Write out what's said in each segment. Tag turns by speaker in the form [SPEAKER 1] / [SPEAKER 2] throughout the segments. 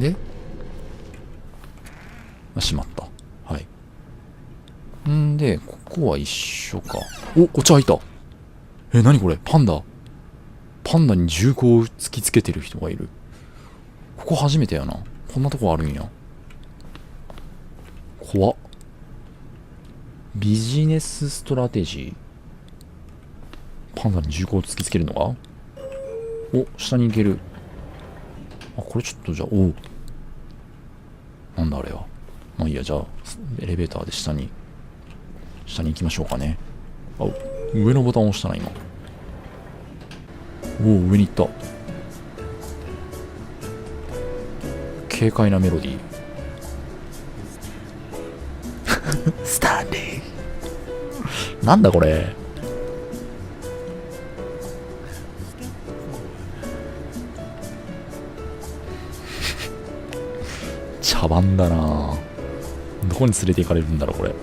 [SPEAKER 1] で、しまった。はい。んで、ここは一緒か。お、お茶開いた。何これ、パンダ。パンダに銃口を突きつけてる人がいる。ここ初めてやな。こんなとこあるんや。怖っ。ビジネスストラテジー。パンダに銃口を突きつけるのが、お、下に行ける。あ、これちょっとじゃあ、おう。なんだあれは。まあいいや、じゃあ、エレベーターで下に行きましょうかね。あ、上のボタンを押したな、今。おお、上に行った。軽快なメロディー。スタンリー。なんだこれ。茶番だな。どこに連れて行かれるんだろう、これ。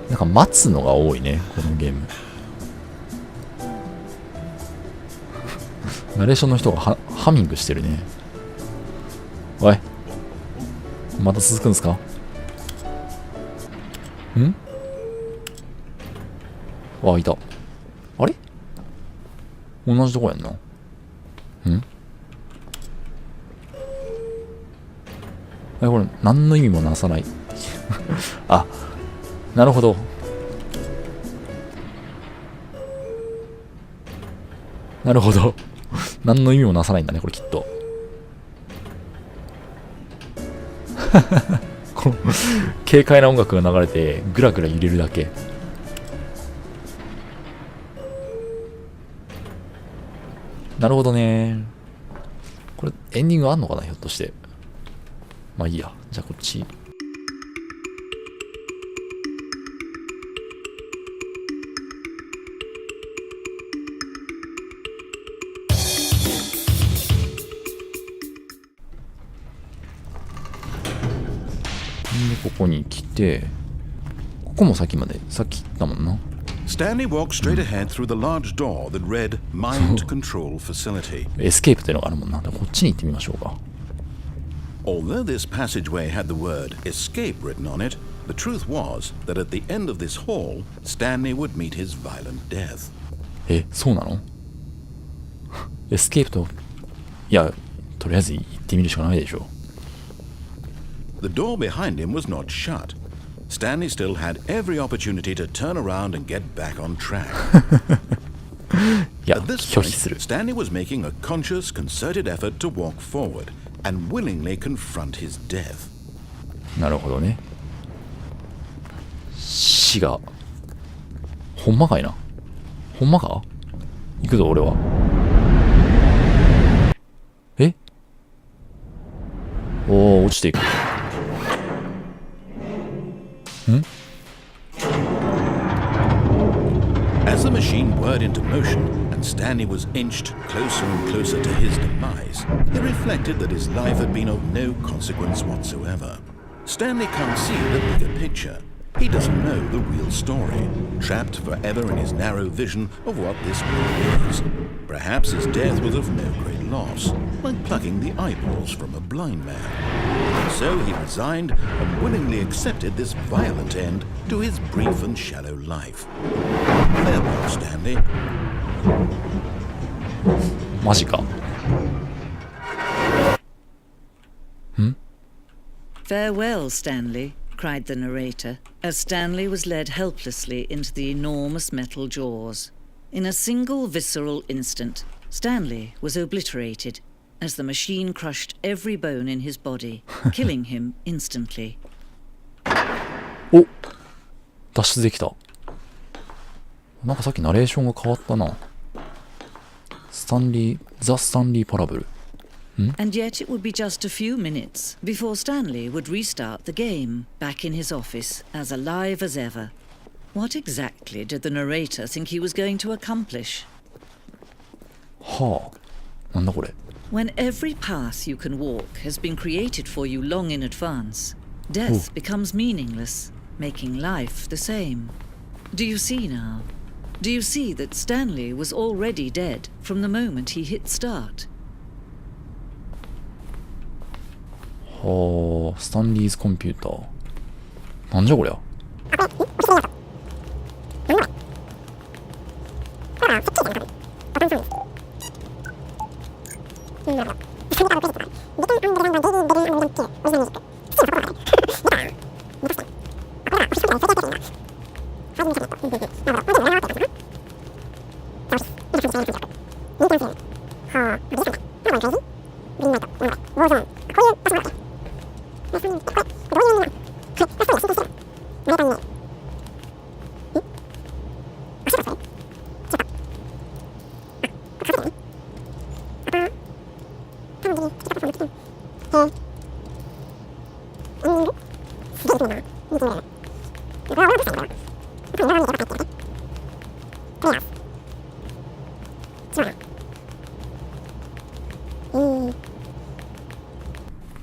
[SPEAKER 1] なんか待つのが多いね、このゲーム。ナレーションの人がハミングしてるね。おい、また続くんですか？ん？あ、いた。あれ？同じとこやんな。これ何の意味もなさない。あ、なるほど。なるほど。何の意味もなさないんだね、これきっと。この軽快な音楽が流れてグラグラ揺れるだけ。なるほどね。これエンディングあんのかな、ひょっとして。まあいいや。じゃあこっち。で、ここに来て、ここもさっき行ったもんな。
[SPEAKER 2] Stanley walked straight ahead through the large door that read Mind Control Facility.
[SPEAKER 1] エスケープっていうのがあるもんな。こっちに行ってみましょうか。
[SPEAKER 2] Although this passageway had the word escape written on it, the truth was that at the end of this hall, Stanley would meet his violent death.
[SPEAKER 1] そうなの？エスケープと、いや、とりあえず行ってみるしかないでしょ。
[SPEAKER 2] The door behind him was not shut. Stanley still had every opportunity to turn around and get back on track.
[SPEAKER 1] いや、
[SPEAKER 2] At this
[SPEAKER 1] 拒
[SPEAKER 2] point,
[SPEAKER 1] 否する。
[SPEAKER 2] Stanley was making a conscious, concerted effort to walk forward and willingly confront his death.
[SPEAKER 1] なるほどね。死が、ほんまかいな。ほんまか？行くぞ、俺は。おー、落ちていく。
[SPEAKER 2] As the machine whirred into motion and Stanley was inched closer and closer to his demise, he reflected that his life had been of no consequence whatsoever. Stanley can't see the bigger picture. He doesn't know the real story, trapped forever in his narrow vision of what this world is. Perhaps his death was of no great loss, like plucking the eyeballs from a blind man. So he resigned and willingly accepted this violent end to his brief and shallow life. Farewell, Stanley.
[SPEAKER 1] マジか。
[SPEAKER 3] Farewell, Stanley, cried the narrator, as Stanley was led helplessly into the enormous metal jaws. In a single visceral instant, Stanley was obliterated, as the machine crushed every bone in his body, killing him instantly.
[SPEAKER 1] お、脱出できた。なんかさっきナレーションが変わったな。ザ・スタンリー・パラブル。
[SPEAKER 3] And yet it would be just a few minutes before Stanley would restart the game, back in his office, as alive as ever. What exactly did the narrator think he was going to accomplish?
[SPEAKER 1] はあ、なんだこれ。
[SPEAKER 3] When every path you can walk has been created for you long in advance, death becomes meaningless, making life the same. Do you see now? Do you see that Stanley was already dead from the moment he hit start.
[SPEAKER 1] はあ、スタンリーズコンピューター。なんじゃこりゃ。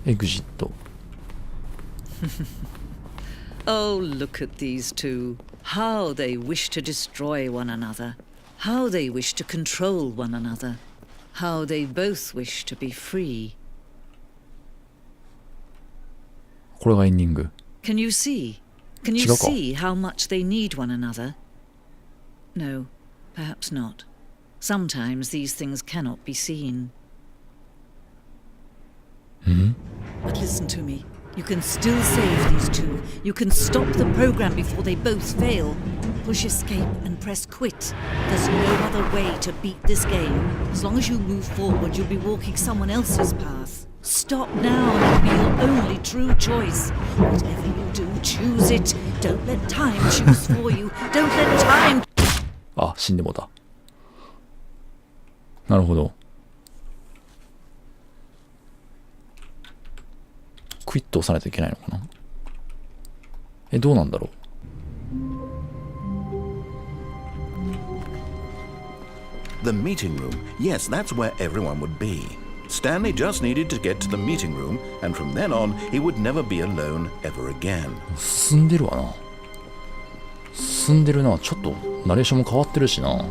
[SPEAKER 1] エグジット。
[SPEAKER 3] Oh, look at these two. How they wish to destroy one another. How they wish to control one another. How they both wish to be free.
[SPEAKER 1] これがエンディング。
[SPEAKER 3] Can you see? Can you
[SPEAKER 1] 違うか。
[SPEAKER 3] see how much they need one another? No, perhaps not. Sometimes these things cannot be seen. But listen to me. You can still save these two. You can stop the program before they both fail. Push escape and press quit. There's no other way to beat this game. As long as you move forward, you'll be walking someone else's path. Stop now and it'll be your only true choice. Whatever you do, choose it. Don't let time choose for you. Don't let time...
[SPEAKER 1] あ、死んでもうた。なるほど。クイット押さないといけないのかな。どうなんだろ
[SPEAKER 2] う。The meeting room. Yes, that's where everyone would be. Stanley just needed to get to the meeting room, and from then on, he would never be alone ever again.
[SPEAKER 1] 進んでるわな。進んでるな。ちょっとナレーションも変わってるしな。だか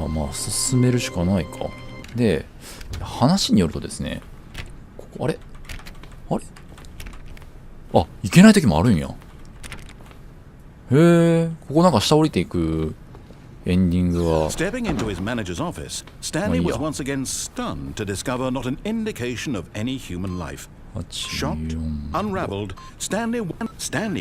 [SPEAKER 1] らまあ進めるしかないか。で、話によるとですね、ここあれあ、いけない時もあるんや。へえ、ここなんか下降りていくエンディングは。
[SPEAKER 2] Stepping into his manager's office, Stanley was once again stunned to discover not an indication of any human life. Shocked, unraveled, Stanley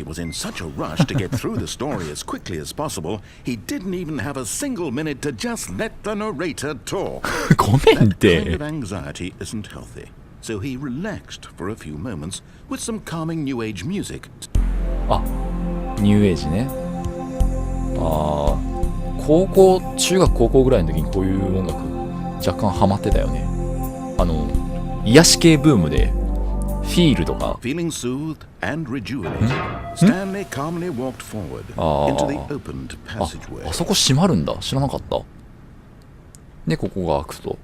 [SPEAKER 2] was in such a rush to get through the story as quickly as possible, he didn't even have a single minute to just let the narrator talk.
[SPEAKER 1] ごめんっ
[SPEAKER 2] That kind
[SPEAKER 1] て。
[SPEAKER 2] of anxiety isn't healthy. So he relaxed for a few moments with some calming new age music.
[SPEAKER 1] あ、ニューエイジね。ああ、中学高校ぐらいの時にこういう音楽若干ハマってたよね。癒し系ブームでフィールとか。
[SPEAKER 2] Feeling soothed and rejuvenated, Stanley calmly walked forward into the opened passageway.
[SPEAKER 1] あそこ閉まるんだ。知らなかった。で、ここが開くと。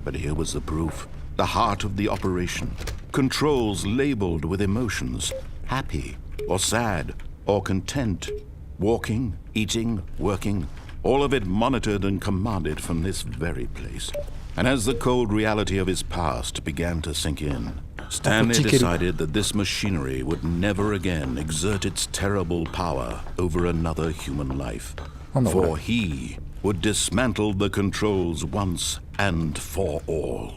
[SPEAKER 2] But here was the proof. The heart of the operation. Controls labeled with emotions. Happy, or sad, or content. Walking, eating, working. All of it monitored and commanded from this very place. And as the cold reality of his past began to sink in, Stanley decided that this machinery would never again exert its terrible power over another human life. For he would dismantle the controls once and for all.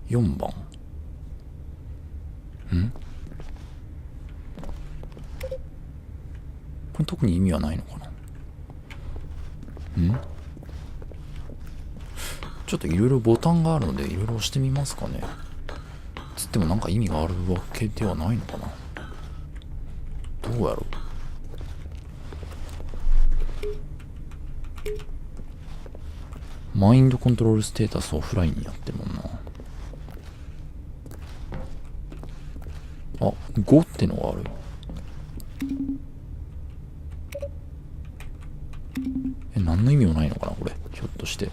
[SPEAKER 1] 4番。これ特に意味はないのかな。ちょっといろいろボタンがあるのでいろいろ押してみますかね。つってもなんか意味があるわけではないのかな。どうやろう。マインドコントロールステータスをオフラインにやってるもんな。あ、5ってのがある。何の意味もないのかなこれ。ひょっとして。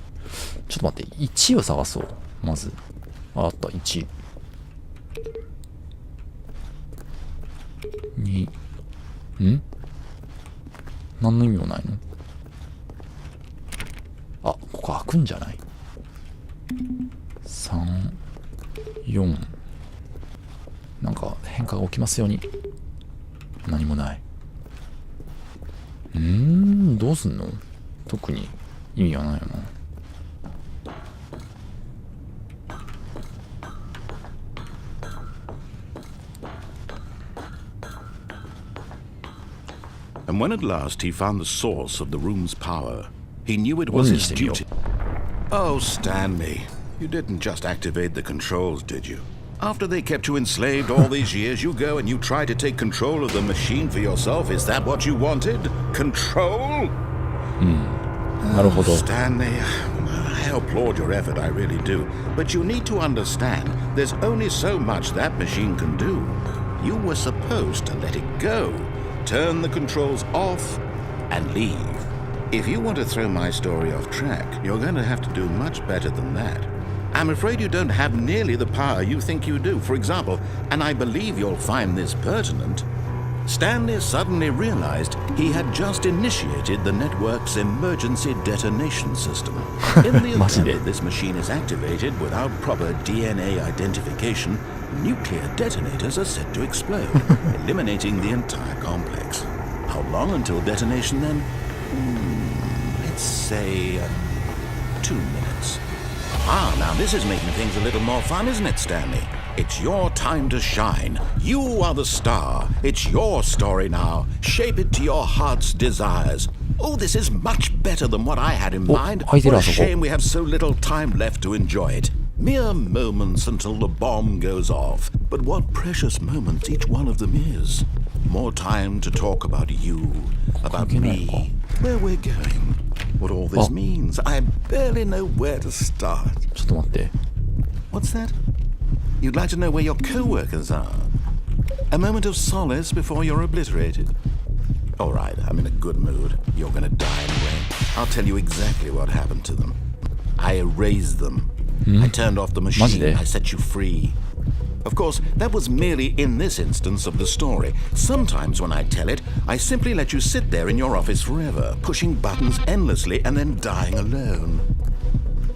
[SPEAKER 1] ちょっと待って、1を探そう。まず。あった、1。2。何の意味もないの。あ、ここ開くんじゃない？ 3、4。なんか変化が起きますように。何もない。どうすんの？特に意味はないよな。
[SPEAKER 2] And when at last he found the source of the room's power, he knew it was his duty. Oh, Stanley, you didn't just activate the controls, did you? After they kept you enslaved all these years, you go and you try to take control of the machine for yourself. Is that what you wanted? Control?
[SPEAKER 1] なるほど。
[SPEAKER 2] Stanley, I applaud your effort, I really do. But you need to understand, there's only so much that machine can do. You were supposed to let it go, turn the controls off, and leave. If you want to throw my story off track, you're going to have to do much better than that. I'm afraid you don't have nearly the power you think you do. For example, and I believe you'll find this pertinent, Stanley suddenly realized he had just initiated the network's emergency detonation system. In the event that this machine is activated without proper DNA identification, nuclear detonators are set to explode, eliminating the entire complex. How long until detonation then? Let's say 2 minutes. Ah, now this is making things a little more fun, isn't it, Stanley? It's your time to shine. You are the star. It's your story now. Shape it to your heart's desires. Oh, this is much better than what I had in mind. What a shame we have so little time left to enjoy it. Mere moments until the bomb goes off. But what precious moments each one of them is. More time to talk about you, about me, where we're going, what all this means. I barely know where to start.
[SPEAKER 1] ちょっと待って。
[SPEAKER 2] What's that? You'd like to know where your co-workers are? A moment of solace before you're obliterated. All right, I'm in a good mood. You're gonna die anyway. I'll tell you exactly what happened to them. I erased them. I turned off the machine. I set you free. Of course, that was merely in this instance of the story. Sometimes when I tell it, I simply let you sit there in your office forever, pushing buttons endlessly and then dying alone.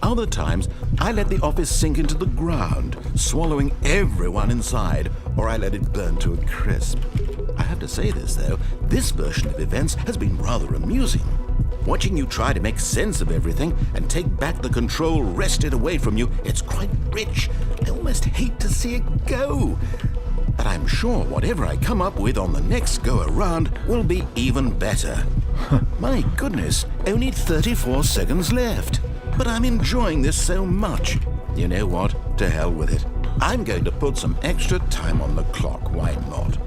[SPEAKER 2] Other times, I let the office sink into the ground, swallowing everyone inside, or I let it burn to a crisp. I have to say this, though, this version of events has been rather amusing. Watching you try to make sense of everything and take back the control wrested away from you, it's quite rich. I almost hate to see it go. But I'm sure whatever I come up with on the next go-around will be even better. My goodness, only 34 seconds left. But I'm enjoying this so much. You know what? To hell with it. I'm going to put some extra time on the clock, why not?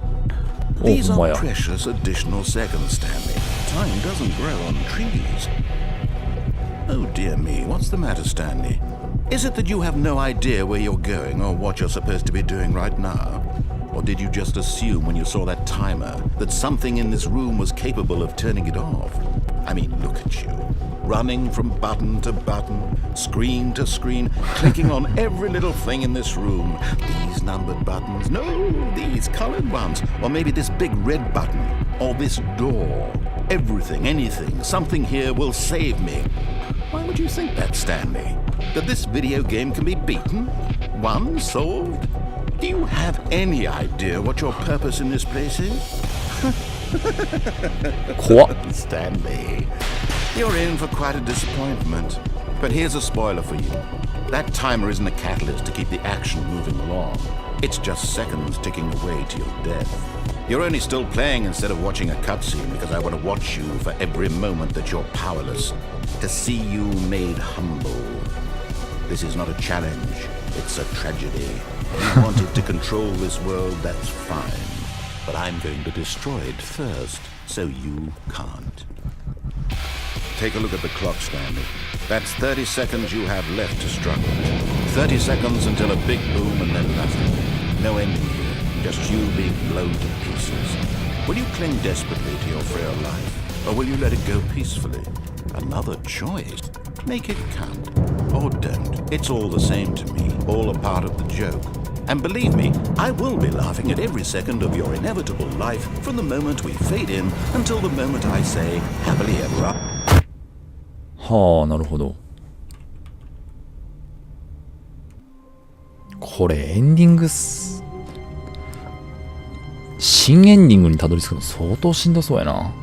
[SPEAKER 2] These are precious additional seconds, Stanley. Time doesn't grow on trees. Oh dear me, what's the matter, Stanley? Is it that you have no idea where you're going or what you're supposed to be doing right now? Or did you just assume when you saw that timer that something in this room was capable of turning it off? I mean, look at you. Running from button to button, screen to screen, clicking on every little thing in this room. These numbered buttons, no, these colored ones. Or maybe this big red button, or this door. Everything, anything, something here will save me. Why would you think that, Stanley? That this video game can be beaten? Won? Solved? Do you have any idea what your purpose in this place is? Stanley, you're in for quite a disappointment. But here's a spoiler for you. That timer isn't a catalyst to keep the action moving along. It's just seconds ticking away to your death. You're only still playing instead of watching a cutscene because I want to watch you for every moment that you're powerless. To see you made humble. This is not a challenge. It's a tragedy. You wanted to control this world, that's fine. But I'm going to destroy it first, so you can't. Take a look at the clock, Stanley. That's 30 seconds you have left to struggle. 30 seconds until a big boom and then nothing. No ending here, just you being blown to pieces. Will you cling desperately to your frail life, or will you let it go peacefully? Another choice. Make it count. Or don't. It's all the same to me, all a part of the joke. And believe me, I will be laughing at every second of your inevitable life from the moment we fade in until the moment I say happily ever after.
[SPEAKER 1] はあ、なるほど。これエンディング新エンディングにたどり着くの相当しんどそうやな。